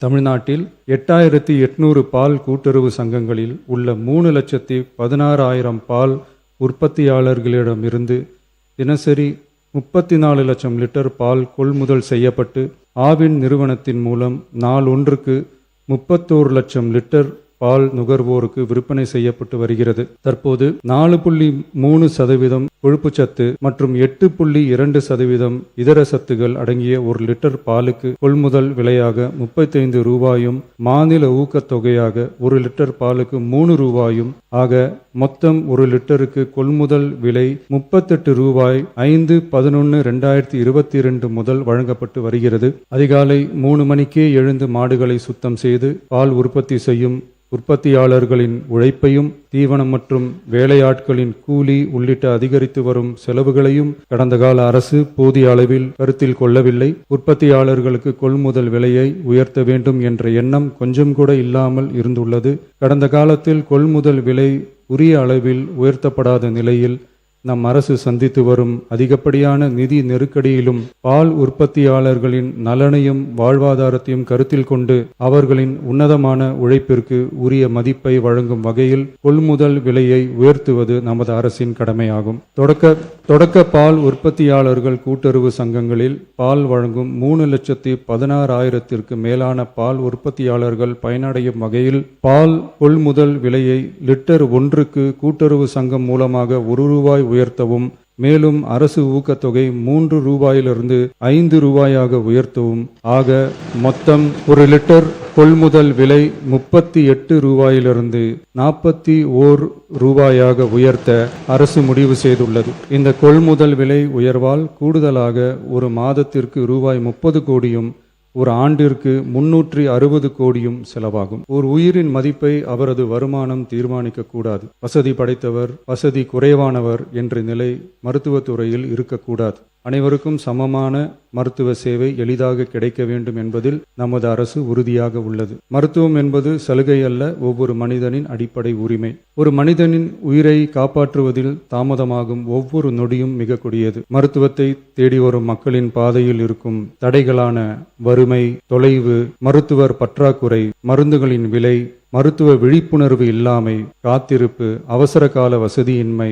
தமிழ்நாட்டில் 8800 பால் கூட்டுறவு சங்கங்களில் உள்ள 3,16,000 பால் உற்பத்தியாளர்களிடமிருந்து தினசரி 34 லட்சம் லிட்டர் பால் கொள்முதல் செய்யப்பட்டு ஆவின் நிறுவனத்தின் மூலம் நாளொன்றுக்கு 31 லட்சம் லிட்டர் பால் நுகர்வோருக்கு விற்பனை செய்யப்பட்டு வருகிறது. தற்போது 4.3% கொழுப்புச்சத்து மற்றும் 8.2% இதர சத்துகள் அடங்கிய 1 லிட்டர் பாலுக்கு கொள்முதல் விலையாக 35 ரூபாயும் மாநில ஊக்கத்தொகையாக 1 லிட்டர் பாலுக்கு 3 ரூபாயும் ஆக மொத்தம் 1 லிட்டருக்கு கொள்முதல் விலை 38 ரூபாய் 5/11/2022 முதல் வழங்கப்பட்டு வருகிறது. அதிகாலை 3 மணிக்கே எழுந்து மாடுகளை சுத்தம் செய்து பால் உற்பத்தி செய்யும் உற்பத்தியாளர்களின் உழைப்பையும் தீவனம் மற்றும் வேலையாட்களின் கூலி உள்ளிட்ட அதிகரித்து வரும் செலவுகளையும் கடந்த கால அரசு போதிய அளவில் கருத்தில் கொள்ளவில்லை. உற்பத்தியாளர்களுக்கு கொள்முதல் விலையை உயர்த்த வேண்டும் என்ற எண்ணம் கொஞ்சம் கூட இல்லாமல் இருந்துள்ளது. கடந்த காலத்தில் கொள்முதல் விலை உரிய அளவில் உயர்த்தப்படாத நிலையில் நம் அரசு சந்தித்து வரும் அதிகப்படியான நிதி நெருக்கடியிலும் பால் உற்பத்தியாளர்களின் நலனையும் வாழ்வாதாரத்தையும் கருத்தில் கொண்டு அவர்களின் உன்னதமான உழைப்பிற்கு உரிய மதிப்பை வழங்கும் வகையில் கொள்முதல் விலையை உயர்த்துவது நமது அரசின் கடமையாகும். தொடக்க பால் உற்பத்தியாளர்கள் கூட்டுறவு சங்கங்களில் பால் வழங்கும் 3,16,000 மேலான பால் உற்பத்தியாளர்கள் பயனடையும் வகையில் பால் கொள்முதல் விலையை லிட்டர் ஒன்றுக்கு கூட்டுறவு சங்கம் மூலமாக 1 ரூபாய் உயர்த்தவும், மேலும் அரசு ஊக்கத்தொகை 3 ரூபாயிலிருந்து 5 ரூபாயாக உயர்த்தவும் ஆக மொத்தம் 1 லிட்டர் கொள்முதல் விலை 38 ரூபாயிலிருந்து 41 ரூபாயாக உயர்த்த அரசு முடிவு செய்துள்ளது. இந்த கொள்முதல் விலை உயர்வால் கூடுதலாக ஒரு மாதத்திற்கு ரூபாய் 30 கோடியும் ஒரு ஆண்டிற்கு 360 கோடியும் செலவாகும். ஒரு உயிரின் மதிப்பை அவரது வருமானம் தீர்மானிக்க கூடாது. வசதி படைத்தவர், வசதி குறைவானவர் என்ற நிலை மருத்துவத்துறையில் இருக்கக்கூடாது. அனைவருக்கும் சமமான மருத்துவ சேவை எளிதாக கிடைக்க வேண்டும் என்பதில் நமது அரசு உறுதியாக உள்ளது. மருத்துவம் என்பது சலுகை அல்ல, ஒவ்வொரு மனிதனின் அடிப்படை உரிமை. ஒரு மனிதனின் உயிரை காப்பாற்றுவதில் தாமதமாகும் ஒவ்வொரு நொடியும் மிக கொடியது. மருத்துவத்தை தேடி வரும் மக்களின் பாதையில் இருக்கும் தடைகளான வறுமை, தொலைவு, மருத்துவர் பற்றாக்குறை, மருந்துகளின் விலை, மருத்துவ விழிப்புணர்வு இல்லாமை, காத்திருப்பு, அவசர கால வசதியின்மை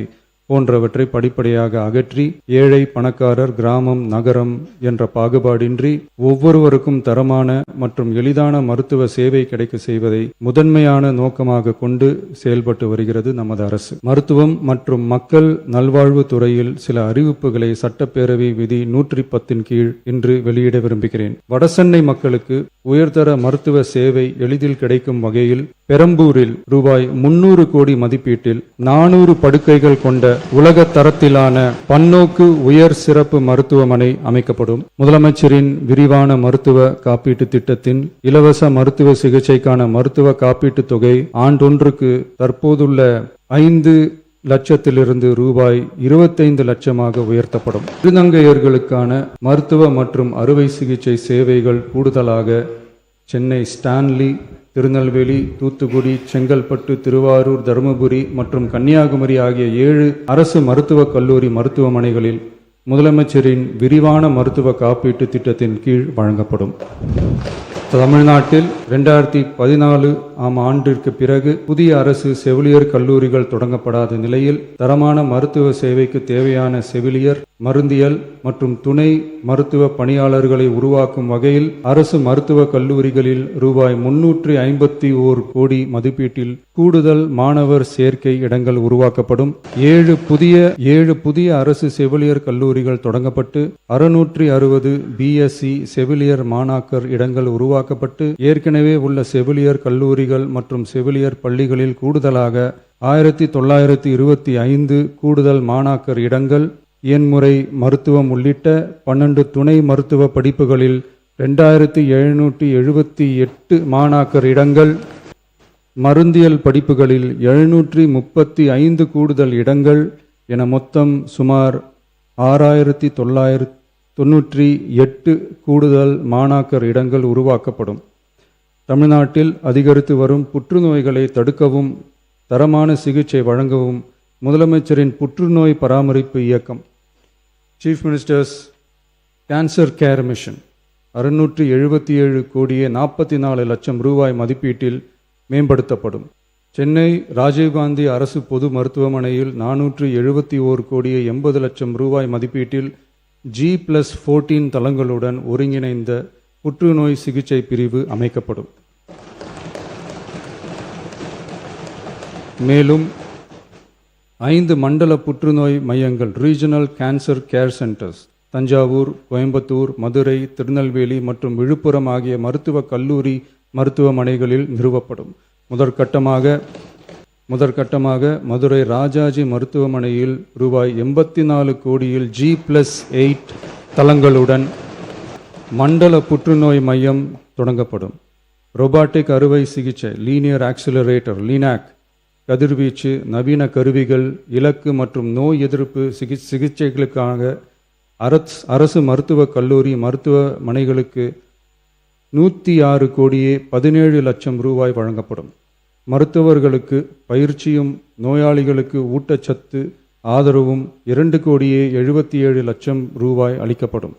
போன்றவற்றை படிப்படியாக அகற்றி ஏழை, பணக்காரர், கிராமம், நகரம் என்ற பாகுபாடின்றி ஒவ்வொருவருக்கும் தரமான மற்றும் எளிதான மருத்துவ சேவை கிடைக்க செய்வதை முதன்மையான நோக்கமாக கொண்டு செயல்பட்டு வருகிறது நமது அரசு. மருத்துவம் மற்றும் மக்கள் நல்வாழ்வு துறையில் சில அறிவிப்புகளை சட்டப்பேரவை விதி 110 கீழ் இன்று வெளியிட விரும்புகிறேன். வடசென்னை மக்களுக்கு உயர்தர மருத்துவ சேவை எளிதில் கிடைக்கும் வகையில் பெரம்பூரில் ரூபாய் 300 கோடி மதிப்பீட்டில் 400 படுக்கைகள் கொண்ட உலக தரத்திலான பன்னோக்கு உயர் சிறப்பு மருத்துவமனை அமைக்கப்படும். முதலமைச்சரின் விரிவான மருத்துவ காப்பீட்டு திட்டத்தின் இலவச மருத்துவ சிகிச்சைக்கான மருத்துவ காப்பீட்டு தொகை ஆண்டொன்றுக்கு தற்போதுள்ள 5 லட்சத்திலிருந்து ரூபாய் 25 லட்சமாக உயர்த்தப்படும். திருநங்கையர்களுக்கான மருத்துவ மற்றும் அறுவை சிகிச்சை சேவைகள் கூடுதலாக சென்னை ஸ்டான்லி, திருநெல்வேலி, தூத்துக்குடி, செங்கல்பட்டு, திருவாரூர், தருமபுரி மற்றும் கன்னியாகுமரி ஆகிய 7 அரசு மருத்துவக் கல்லூரி மருத்துவமனைகளில் முதலமைச்சரின் விரிவான மருத்துவ காப்பீட்டு திட்டத்தின் கீழ் வழங்கப்படும். தமிழ்நாட்டில் 2014 ஆண்டிற்கு பிறகு புதிய அரசு செவிலியர் கல்லூரிகள் தொடங்கப்படாத நிலையில் தரமான மருத்துவ சேவைக்கு தேவையான செவிலியர், மருந்தியல் மற்றும் துணை மருத்துவ பணியாளர்களை உருவாக்கும் வகையில் அரசு மருத்துவ கல்லூரிகளில் ரூபாய் 351 கோடி மதிப்பீட்டில் கூடுதல் மாணவர் சேர்க்கை இடங்கள் உருவாக்கப்படும். 7 புதிய அரசு செவிலியர் கல்லூரிகள் தொடங்கப்பட்டு 660 BSc செவிலியர் மாணாக்கர் இடங்கள் உருவாக்கப்பட்டு ஏற்கனவே உள்ள செவிலியர் கல்லூரிகள் மற்றும் செவிலியர் பள்ளிகளில் கூடுதலாக 1925 கூடுதல் மாணாக்கர் இடங்கள், இயன்முறை மருத்துவம் உள்ளிட்ட 12 துணை மருத்துவ படிப்புகளில் 2778 மாணாக்கர் இடங்கள், மருந்தியல் படிப்புகளில் 735 கூடுதல் இடங்கள் என மொத்தம் சுமார் 6998 கூடுதல் மாணாக்கர் இடங்கள் உருவாக்கப்படும். தமிழ்நாட்டில் அதிகரித்து வரும் புற்றுநோய்களை தடுக்கவும் தரமான சிகிச்சை வழங்கவும் முதலமைச்சரின் புற்றுநோய் பராமரிப்பு இயக்கம், chief ministers cancer care mission 677 கோடியே 44 லட்சம் ரூபாய் மதிப்பீட்டில் மேம்படுத்தப்படும். சென்னை ராஜீவ்காந்தி அரசு பொது மருத்துவமனையில் 471 கோடியே 80 லட்சம் ரூபாய் மதிப்பீட்டில் G+14 தளங்களுடன் ஒருங்கிணைந்த புற்றுநோய் சிகிச்சை பிரிவு அமைக்கப்படும். மேலும் 5 மண்டல புற்றுநோய் மையங்கள் regional cancer care centres Thanjavur, Coimbatore, Madurai, Tirunelveli மற்றும் விழுப்புரம் ஆகிய மருத்துவக் கல்லூரி மருத்துவமனைகளில் நிறுவப்படும். முதற்கட்டமாக மதுரை ராஜாஜி மருத்துவமனையில் ரூபாய் 84 கோடியில் G+8 தளங்களுடன் மண்டல புற்றுநோய் மையம் தொடங்கப்படும். ரொபாட்டிக் அறுவை சிகிச்சை லீனியர் ஆக்சிலரேட்டர் லினாக், கதிர்வீச்சு, நவீன கருவிகள், இலக்கு மற்றும் நோய் எதிர்ப்பு சிகிச்சைகளுக்காக அரசு மருத்துவக் கல்லூரி மருத்துவமனைகளுக்கு 106 கோடியே 17 லட்சம் ரூபாய் வழங்கப்படும். மருத்துவர்களுக்கு பயிற்சியும் நோயாளிகளுக்கு ஊட்டச்சத்து ஆதரவும் 2 கோடியே 77 லட்சம் ரூபாய் அளிக்கப்படும்.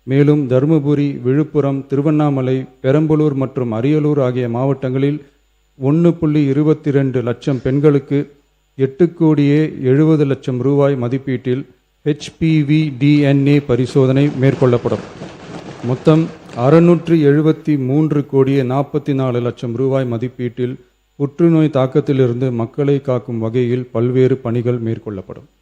மேலும் தருமபுரி, விழுப்புரம், திருவண்ணாமலை, பெரம்பலூர் மற்றும் அரியலூர் ஆகிய மாவட்டங்களில் 1.22 லட்சம் பெண்களுக்கு 8 கோடியே 70 லட்சம் ரூபாய் மதிப்பீட்டில் HPV DNA பரிசோதனை மேற்கொள்ளப்படும். மொத்தம் 673 கோடியே 44 லட்சம் ரூபாய் மதிப்பீட்டில் புற்றுநோய் தாக்கத்திலிருந்து மக்களை காக்கும் வகையில் பல்வேறு பணிகள் மேற்கொள்ளப்படும்.